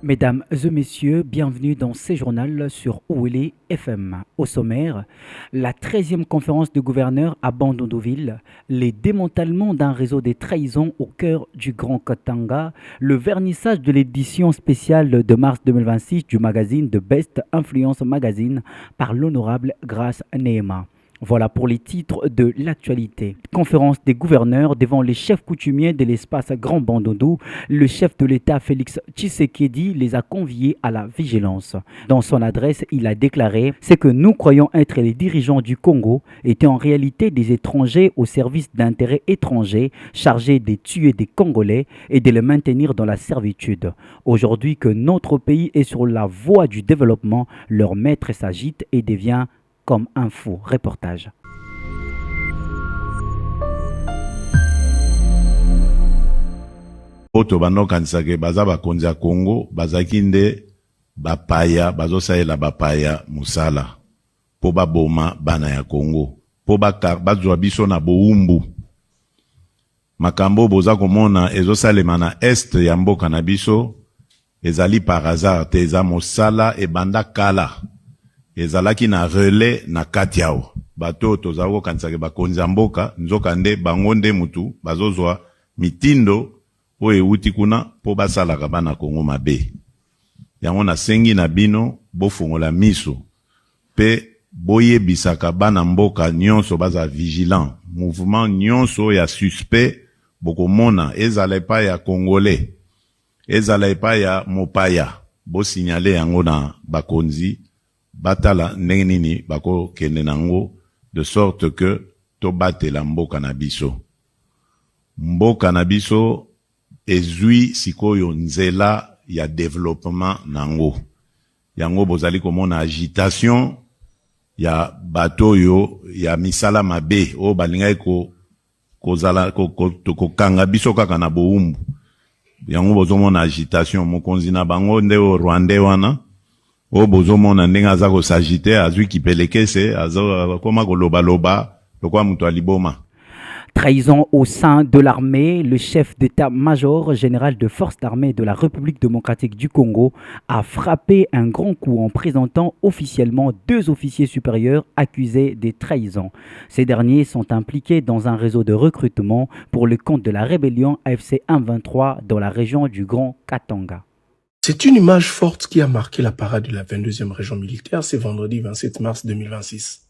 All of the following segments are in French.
Mesdames et messieurs, bienvenue dans ce journal sur Ouélé FM. Au sommaire, la 13e conférence de gouverneurs à Bandundu-Ville, les démantèlements d'un réseau de trahisons au cœur du Grand Katanga, le vernissage de l'édition spéciale de mars 2026 du magazine The Best Influence Magazine par l'honorable Grace Neema. Voilà pour les titres de l'actualité. Conférence des gouverneurs devant les chefs coutumiers de l'espace Grand Bandundu. Le chef de l'État Félix Tshisekedi les a conviés à la vigilance. Dans son adresse, il a déclaré « Ce que nous croyons être les dirigeants du Congo étaient en réalité des étrangers au service d'intérêts étrangers chargés de tuer des Congolais et de les maintenir dans la servitude. Aujourd'hui que notre pays est sur la voie du développement, leur maître s'agite et devient comme un faux reportage. Oto banokanisaka baza bakonzi ya Congo bazaki nde bapaya bazosalela bapaya musala po baboma bana ya Congo po bazwa biso na boumbu makambo boza komona ezosalema na est ya mboka na biso ezali par hasard te eza mosala ebanda kala ezalaki na relais na kati yao bato tozako kanisaka bakonzi ya mboka nzoka nde bango nde mutu bazozwa mitindo oyo euti kuna po basalaka bana Kongo mabe. Yango nasengi na bino bofungola miso pe boyebisaka bana mboka nyonso baza vigilant. Mouvement nyonso ya suspect bokomona ezala epai ya Congolais ezala epai ya mopaya bo signale yango na bakonzi batala ndenge nini bako kende nango de sorte que to batela mboka na biso. Mboka na biso ezui sikoyo nzela ya développement nango. Yango bozali komona agitation ya bato yo ya misala mabe o balingai kozala kanga biso kaka na boumbu. Yango bozomona agitation mokonzi na bango nde o Rwanda wana o bozomona ndenga aza ko sagite azui kipelekese azo koma koloba loba lokwa mutu aliboma. Trahison au sein de l'armée, le chef d'état-major général de forces d'armée de la République démocratique du Congo a frappé un grand coup en présentant officiellement 2 officiers supérieurs accusés de trahison. Ces derniers sont impliqués dans un réseau de recrutement pour le compte de la rébellion AFC 123 dans la région du Grand Katanga. C'est une image forte qui a marqué la parade de la 22e région militaire ce vendredi 27 mars 2026.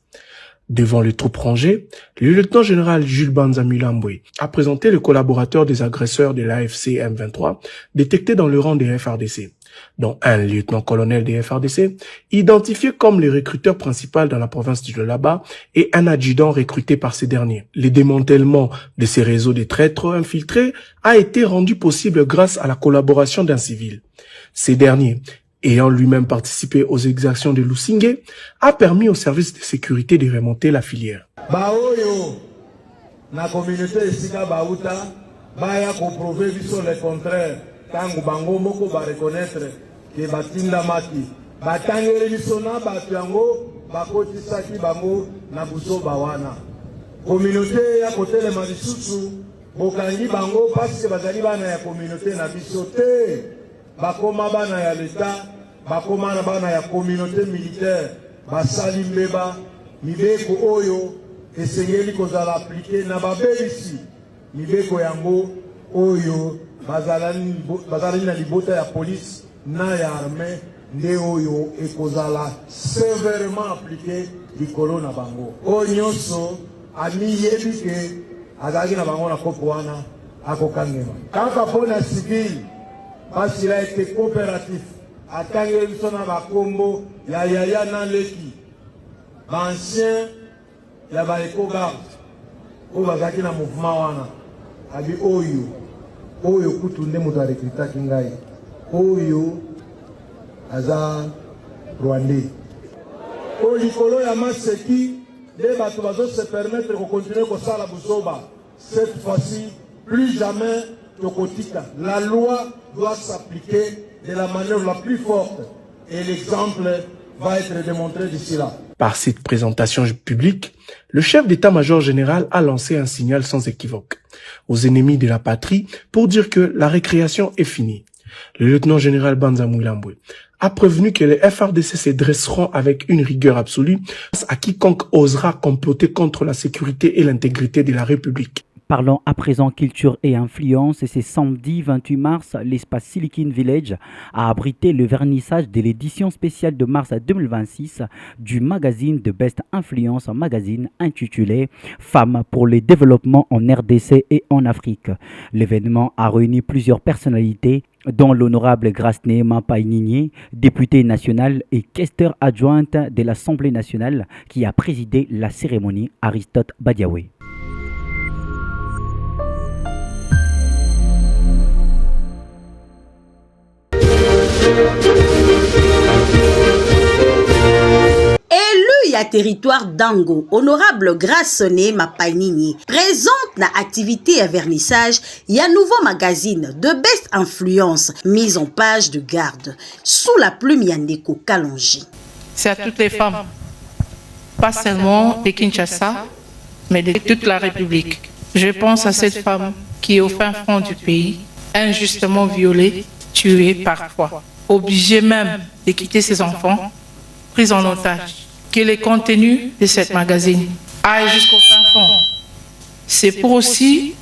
Devant les troupes rangées, le lieutenant-général Jules Banza Mulambwe a présenté le collaborateur des agresseurs de l'AFC M23 détectés dans le rang des FRDC, dont un lieutenant-colonel des FRDC, identifié comme le recruteur principal dans la province du Lualaba et un adjudant recruté par ces derniers. Le démantèlement de ces réseaux de traîtres infiltrés a été rendu possible grâce à la collaboration d'un civil. Ces derniers, ayant lui-même participé aux exactions de Lusingé, a permis aux services de sécurité de remonter la filière. Baoyo, na communauté esika bauta, baya ko prouver biso le contraire. Tangu bango moko ba reconnaître que batinda mati. Batangere biso na batu yango, bakotisaki bango na buso bawana. Communauté ya kotelema lisusu, bokangi bango parce que bazali bana ya communauté na biso te. Bakoma bana ya l'État, bakoma na bana ya communauté militaire, basali mbeba, mibeko oyo, esengeli kozala appliqué na babelisi, mibeko yango oyo, bazalani na libota ya police, na ya armée, nde oyo, ekozala sévèrement appliqué likolo na bango. Oyo nyonso, ami yebike, azalaki na bango na kopo wana, akokangema. Kaka pona civil, parce qu'il a été coopératif. A Kangé Sona Bakombo, Yaya Naleki, l'ancien, il y a les co-gardes, au Bazaki na mouvement wana, Abi Oyo, Oyo Kutunde Mouta Rekrita Kingai, Oyo, Aza Rwandais. Oyo Likolo Yamaseki, les bateaux se permettre de continuer comme ça la Boussoba. Cette fois-ci, plus jamais. La loi doit s'appliquer de la manière la plus forte et l'exemple va être démontré d'ici là. Par cette présentation publique, le chef d'état-major général a lancé un signal sans équivoque aux ennemis de la patrie pour dire que la récréation est finie. Le lieutenant-général Banza Mouilambwe a prévenu que les FRDC se dresseront avec une rigueur absolue face à quiconque osera comploter contre la sécurité et l'intégrité de la République. Parlons à présent culture et influence. C'est samedi 28 mars, l'espace Silicon Village a abrité le vernissage de l'édition spéciale de mars 2026 du magazine de Best Influence Magazine intitulé Femmes pour le développement en RDC et en Afrique. L'événement a réuni plusieurs personnalités dont l'honorable Grasné Mapainigné, députée nationale et questeur adjointe de l'Assemblée nationale qui a présidé la cérémonie, Aristote Badiaoué. Élu à territoire d'Ango, honorable Grassoné Mapainini, présente la activité à vernissage, il y a un nouveau magazine de Best Influence, mise en page de garde, sous la plume Yandeko Kalonji. C'est à toutes les femmes, pas seulement de Kinshasa, mais de toute la République. Je pense à cette femme qui est au fin fond du pays, injustement violée, tuée parfois, obligée même de quitter ses enfants, prise en otage. Que les contenus de cette magazine aillent jusqu'au fin fond. C'est pour aussi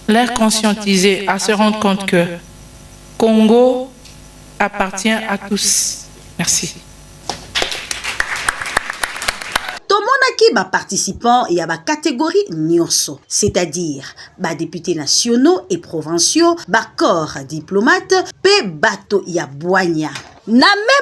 leur conscientiser à se rendre compte que Congo appartient à tous. Merci. Tomonaki ba participants et à ba catégorie nyonso, c'est-à-dire ba députés nationaux et provinciaux, ba corps diplomates, pe bato ya boigna.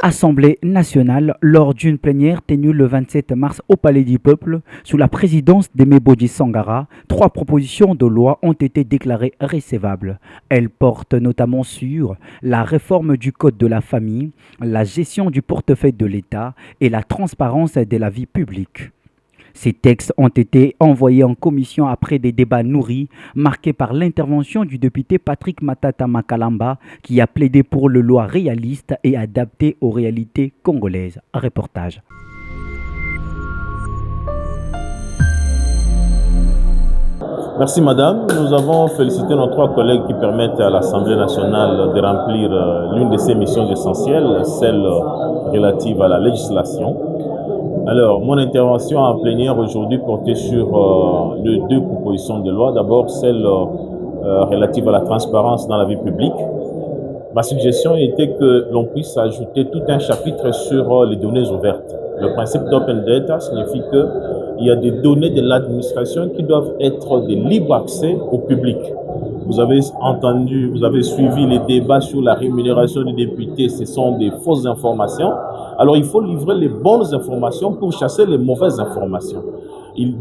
Assemblée nationale lors d'une plénière tenue le 27 mars au Palais du Peuple sous la présidence d'Emebodji Sangara, 3 propositions de loi ont été déclarées recevables. Elles portent notamment sur la réforme du Code de la famille, la gestion du portefeuille de l'État et la transparence de la vie publique. Ces textes ont été envoyés en commission après des débats nourris, marqués par l'intervention du député Patrick Matata Makalamba, qui a plaidé pour une loi réaliste et adaptée aux réalités congolaises. Reportage. Merci madame. Nous avons félicité nos 3 collègues qui permettent à l'Assemblée nationale de remplir l'une de ses missions essentielles, celle relative à la législation. Alors, mon intervention en plénière aujourd'hui portait sur les 2 propositions de loi. D'abord, celle relative à la transparence dans la vie publique. Ma suggestion était que l'on puisse ajouter tout un chapitre sur les données ouvertes. Le principe d'open data signifie qu'il y a des données de l'administration qui doivent être de libre accès au public. Vous avez entendu, vous avez suivi les débats sur la rémunération des députés, ce sont des fausses informations. Alors il faut livrer les bonnes informations pour chasser les mauvaises informations.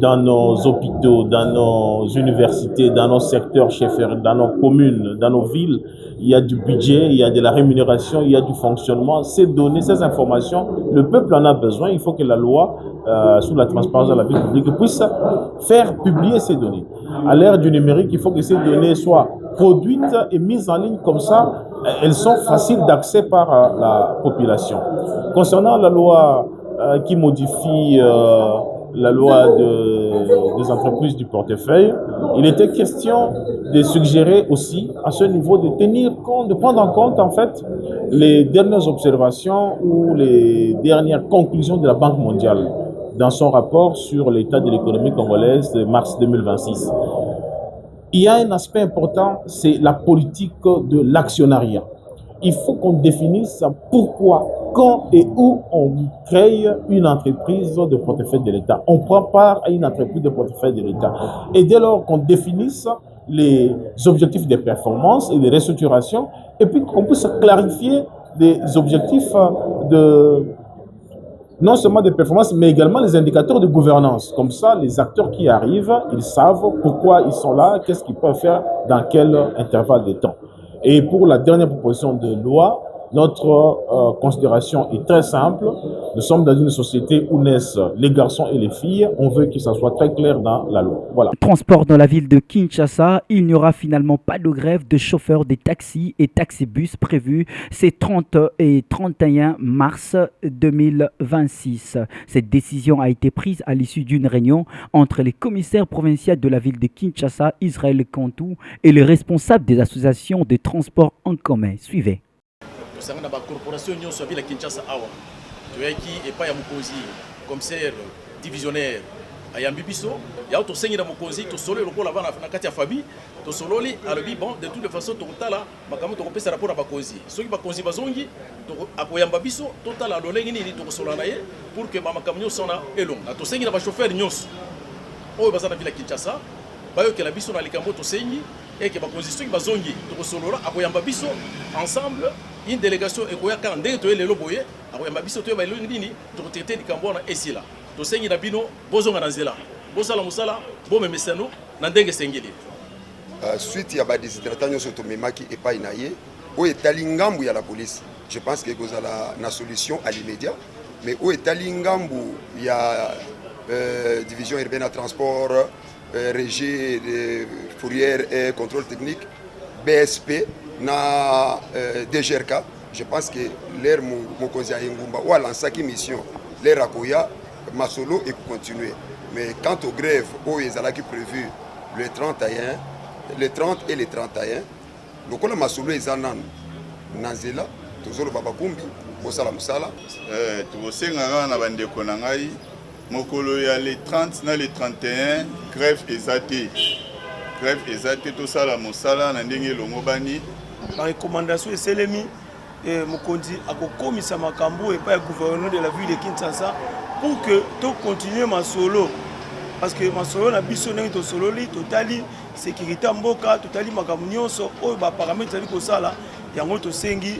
Dans nos hôpitaux, dans nos universités, dans nos secteurs chefs, dans nos communes, dans nos villes, il y a du budget, il y a de la rémunération, il y a du fonctionnement. Ces données, ces informations, le peuple en a besoin. Il faut que la loi sur la transparence de la vie publique puisse faire publier ces données. À l'ère du numérique, il faut que ces données soient produites et mises en ligne comme ça. Elles sont faciles d'accès par la population. Concernant la loi qui modifie la loi des entreprises du portefeuille, il était question de suggérer aussi à ce niveau de tenir compte, de prendre en compte en fait les dernières observations ou les dernières conclusions de la Banque mondiale dans son rapport sur l'état de l'économie congolaise de mars 2026. Il y a un aspect important, c'est la politique de l'actionnariat. Il faut qu'on définisse pourquoi, quand et où on crée une entreprise de portefeuille de l'État. On prend part à une entreprise de portefeuille de l'État. Et dès lors qu'on définisse les objectifs de performance et de restructuration, et puis qu'on puisse clarifier des objectifs non seulement de performance, mais également les indicateurs de gouvernance. Comme ça, les acteurs qui arrivent, ils savent pourquoi ils sont là, qu'est-ce qu'ils peuvent faire, dans quel intervalle de temps. Et pour la dernière proposition de loi, notre considération est très simple. Nous sommes dans une société où naissent les garçons et les filles. On veut que ça soit très clair dans la loi. Voilà. Transport dans la ville de Kinshasa, il n'y aura finalement pas de grève de chauffeurs des taxis et taxibus prévus ces 30 et 31 mars 2026. Cette décision a été prise à l'issue d'une réunion entre les commissaires provinciaux de la ville de Kinshasa, Israël Kantou, et les responsables des associations de transport en commun. Suivez. tosanga na ba corporation nyonso bila Kinshasa awa toyaki epa ya mokonzi commissaire divisionnaire ayambi biso ya tosengira mokonzi tosolo lokola bana na kati ya fabi tosololi alobi bon de toute façon tokotala makambo tokopesa rapport na bakonzi soki bakonzi bazongi akoyamba biso totala lolenge nini tokosola na ye pour que makambo nyonso na elonga tosengira ba chauffeur nyonso oyo baza na bila Kinshasa bayokela biso na likambo tosengi et que bakonzi soki bazongi tokosolola akoyamba biso ensemble une délégation ekoyaka ndenge toyelelo boye akoyamba biso toyeba elongi nini tokotraiter likambo na esila tosengi na bino bozonga na nzela bosala musala bomemesano na ndenge sengeli suite ya badesidrata nyonso tomemaki epai na ye oyo etali ngambu ya la police je pense que kozala na solution à l'immédiat mais oyo etali ngambu ya division urbaine à transport régie de fourrière et contrôle technique BSP na DGRK je pense que l'air mokonzi ya Engumba ou alansaki mission l'air akoya masolo et continuer mais quant aux grèves oyo ezalaki prévu le 30 et le 31 lokola masolo eza nanu na nzela tozoloba bakumbi bosala mosala tokosengaka na bandeko na ngai mokolo ya le 30 na le 31 grève eza te tosala mosala na ndenge elongo bani barecommandation eselemi mokonzi akokomisa makambo epai ya gouverneur de la ville de Kinshasa pour que to continuer masolo parce que masolo na biso ndenge tosololi totali sécurité ya mboka totali makambo nyonso oyo baparamètre ezali kosala yango tosengi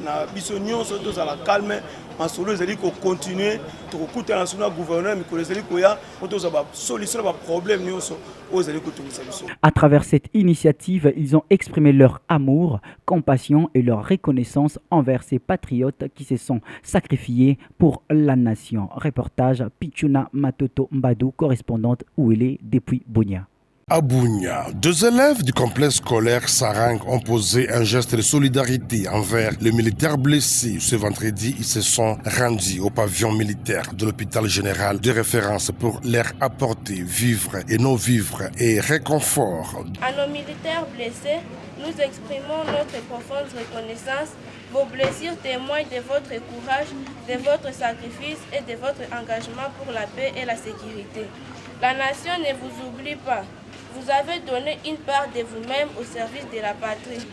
na biso nyonso tozala calme masolo ezali kocontinue tokokutana na na gouverneur mikolo ezali koya po tozala basolution na baproblème nyonso oyo ezali kotungisa biso. À travers cette initiative, ils ont exprimé leur amour, compassion et leur reconnaissance envers ces patriotes qui se sont sacrifiés pour la nation. Reportage Pichuna Matoto Mbadou, correspondante Ouélé depuis Bunia. À Bunia, 2 élèves du complexe scolaire Sarang ont posé un geste de solidarité envers les militaires blessés. Ce vendredi, ils se sont rendus au pavillon militaire de l'hôpital général de référence pour leur apporter vivres et non-vivres et réconfort. À nos militaires blessés, nous exprimons notre profonde reconnaissance. Vos blessures témoignent de votre courage, de votre sacrifice et de votre engagement pour la paix et la sécurité. La nation ne vous oublie pas. Vous avez donné une part de vous-même au service de la patrie.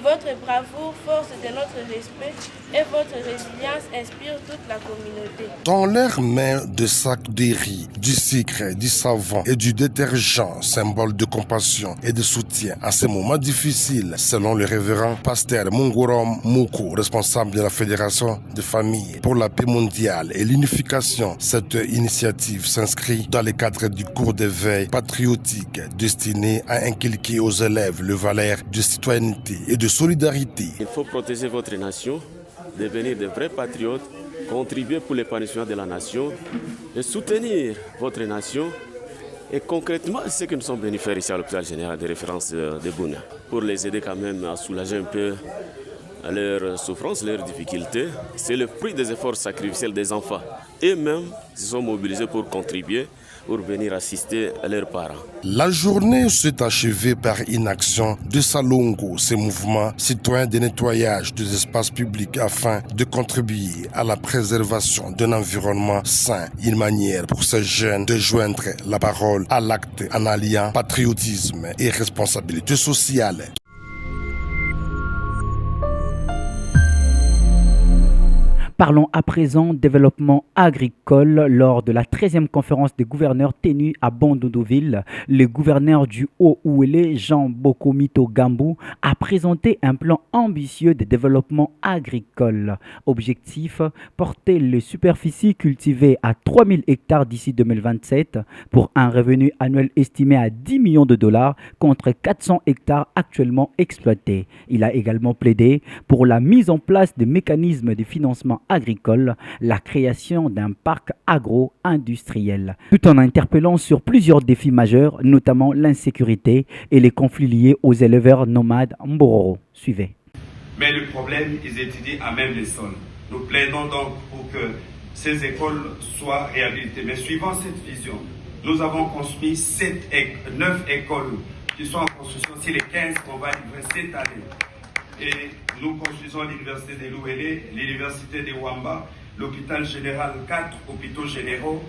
Votre bravoure, force de notre respect et votre résilience inspirent toute la communauté. Dans leurs mains, des sacs de riz, du sucre, du savon et du détergent, symbole de compassion et de soutien à ces moments difficiles, selon le révérend pasteur Mungurom Moukou, responsable de la Fédération de familles pour la paix mondiale et l'unification. Cette initiative s'inscrit dans le cadre du cours d'éveil patriotique destiné à inculquer aux élèves le valeur de citoyenneté et de solidarité. Il faut protéger votre nation, devenir de vrais patriotes, contribuer pour l'épanouissement de la nation et soutenir votre nation. Et concrètement, c'est ce que nous sommes venus faire ici à l'hôpital général de référence de Bunia, pour les aider quand même à soulager un peu leurs souffrances, leurs difficultés. C'est le fruit des efforts sacrificiels des enfants. Eux-mêmes se sont mobilisés pour contribuer, pour venir assister à leurs parents. La journée s'est achevée par une action de Salongo, ce mouvement citoyen de nettoyage des espaces publics afin de contribuer à la préservation d'un environnement sain, une manière pour ces jeunes de joindre la parole à l'acte en alliant patriotisme et responsabilité sociale. Parlons à présent développement agricole. Lors de la 13e conférence des gouverneurs tenue à Bandunduville, le gouverneur du Haut-Ouélé, Jean Bokomito Gambou, a présenté un plan ambitieux de développement agricole. Objectif, porter les superficies cultivées à 3000 hectares d'ici 2027 pour un revenu annuel estimé à 10 millions de dollars contre 400 hectares actuellement exploités. Il a également plaidé pour la mise en place de mécanismes de financement agricole, la création d'un parc agro-industriel, tout en interpellant sur plusieurs défis majeurs, notamment l'insécurité et les conflits liés aux éleveurs nomades Mbororo. Suivez. Mais le problème, ils étudient à même les sols. Nous plaidons donc pour que ces écoles soient réhabilitées. Mais suivant cette vision, nous avons construit 9 écoles qui sont en construction. C'est les 15 qu'on va livrer cette année. et nous construisons l'université de Louélé, l'université de Wamba, l'hôpital général, 4 hôpitaux généraux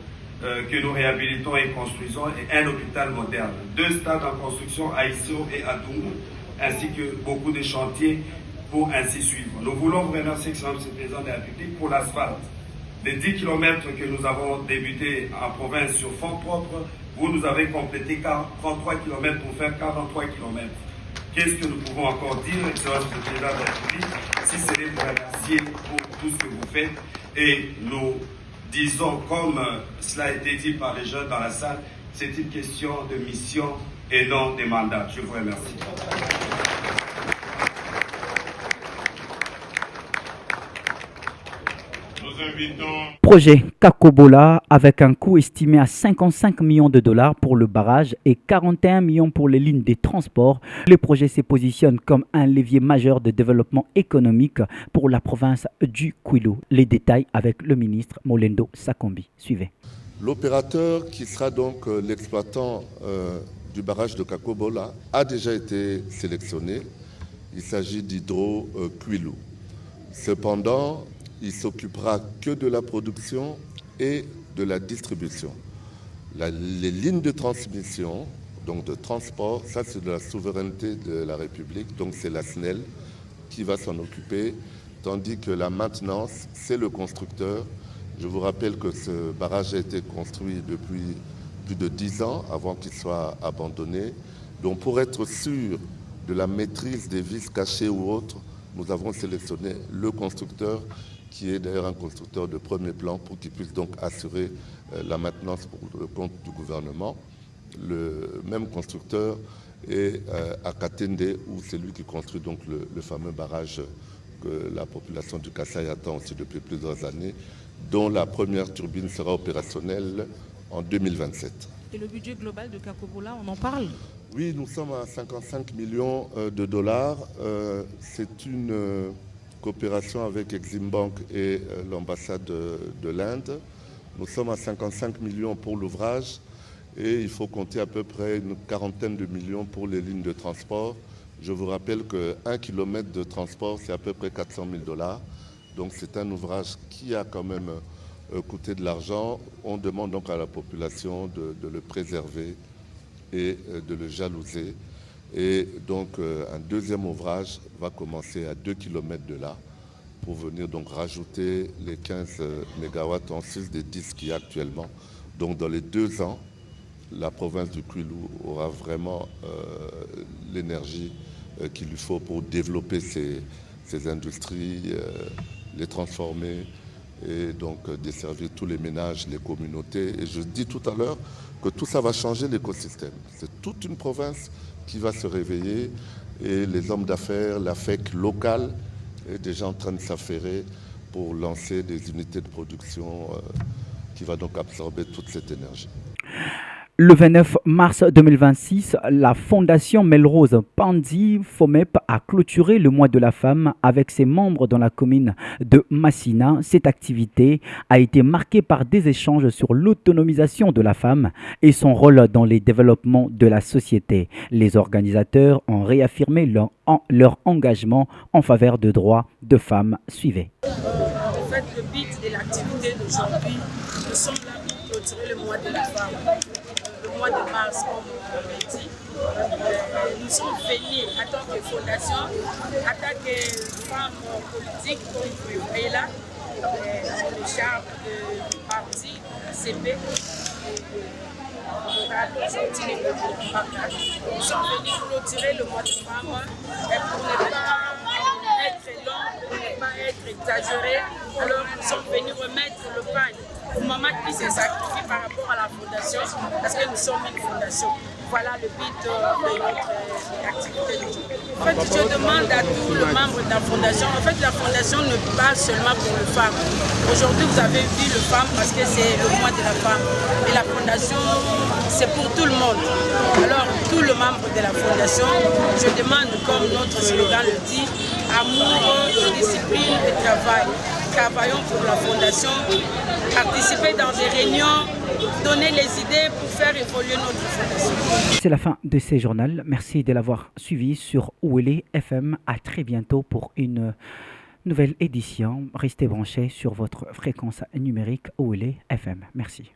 que nous réhabilitons et construisons et un hôpital moderne. 2 stades en construction à Issou et à Dungu, ainsi que beaucoup de chantiers pour ainsi suivre. Nous voulons vous remercier, Excellence le Président de la République, pour l'asphalte. Les 10 km que nous avons débuté en province sur fonds propres, vous nous avez complété 33 km pour faire 43 km. Qu'est-ce que nous pouvons encore dire, Excellence le Président de la République, si ce n'est pour remercier pour tout ce que vous faites. Et nous disons, comme cela a été dit par les jeunes dans la salle, c'est une question de mission et non de mandat. Je vous remercie. Projet Kakobola avec un coût estimé à 55 millions de dollars pour le barrage et 41 millions pour les lignes de transport. Le projet se positionne comme un levier majeur de développement économique pour la province du Kwilu. Les détails avec le ministre Molendo Sakombi. Suivez. L'opérateur qui sera donc l'exploitant du barrage de Kakobola a déjà été sélectionné. Il s'agit d'Hydro Kwilu. Cependant, il s'occupera que de la production et de la distribution. Les lignes de transmission, donc de transport, ça c'est de la souveraineté de la République, donc c'est la SNEL qui va s'en occuper, tandis que la maintenance, c'est le constructeur. Je vous rappelle que ce barrage a été construit depuis plus de 10 ans avant qu'il soit abandonné. Donc pour être sûr de la maîtrise des vis cachées ou autres, nous avons sélectionné le constructeur qui est d'ailleurs un constructeur de premier plan pour qu'il puisse donc assurer la maintenance pour le compte du gouvernement. Le même constructeur est à Katende, où c'est lui qui construit donc le fameux barrage que la population du Kasaï attend aussi depuis plusieurs années, dont la première turbine sera opérationnelle en 2027. Et le budget global de Kakobola, on en parle? Oui, nous sommes à 55 millions de dollars. C'est une coopération avec Exim Bank et l'ambassade de l'Inde. Nous sommes à 55 millions pour l'ouvrage et il faut compter à peu près une quarantaine de millions pour les lignes de transport. Je vous rappelle qu'un kilomètre de transport, c'est à peu près 400 000 dollars. Donc c'est un ouvrage qui a quand même coûté de l'argent. On demande donc à la population de le préserver et de le jalouser. Et donc un deuxième ouvrage va commencer à 2 km de là pour venir donc rajouter les 15 MW en sus des 10 qu'il y a actuellement. Donc dans les 2 ans, la province du Kwilu aura vraiment l'énergie qu'il lui faut pour développer ses industries, les transformer et donc desservir tous les ménages, les communautés. Et je dis tout à l'heure que tout ça va changer l'écosystème. C'est toute une province qui va se réveiller et les hommes d'affaires, la FEC locale est déjà en train de s'affairer pour lancer des unités de production qui va donc absorber toute cette énergie. Le 29 mars 2026, la Fondation Melrose Pandi FOMEP a clôturé le mois de la femme avec ses membres dans la commune de Massina. Cette activité a été marquée par des échanges sur l'autonomisation de la femme et son rôle dans les développements de la société. Les organisateurs ont réaffirmé leur engagement en faveur de droits de femmes. Suivez. En fait, le but de l'activité d'aujourd'hui, nous sommes là pour clôturer le mois de la femme. Le mois de mars, comme on l'a dit, nous sommes venus en tant que fondation, en tant que femmes politiques, comme vous voyez là, le charme du parti CP. Nous sommes venus clôturer le mois de femmes pour ne pas être long, pour ne pas être exagéré. Alors nous sommes venus remettre le pain aux mamans qui se sacrifient par rapport à la fondation, parce que nous sommes une fondation. Voilà le but de notre activité d'aujourd'hui. En fait, je demande à tous les membres de la fondation, en fait la fondation ne parle seulement pour les femmes. Aujourd'hui vous avez vu les femmes parce que c'est le mois de la femme. Et la fondation, c'est pour tout le monde. Alors tous les membres de la fondation, je demande, comme notre slogan le dit, amour, discipline et travail. Travaillons pour la fondation, participer dans des réunions donner les idées pour faire évoluer notre fondation. C'est la fin de ce journal. Merci de l'avoir suivi sur Ouélé FM. À très bientôt pour une nouvelle édition. Restez branchés sur votre fréquence numérique Ouélé FM. Merci.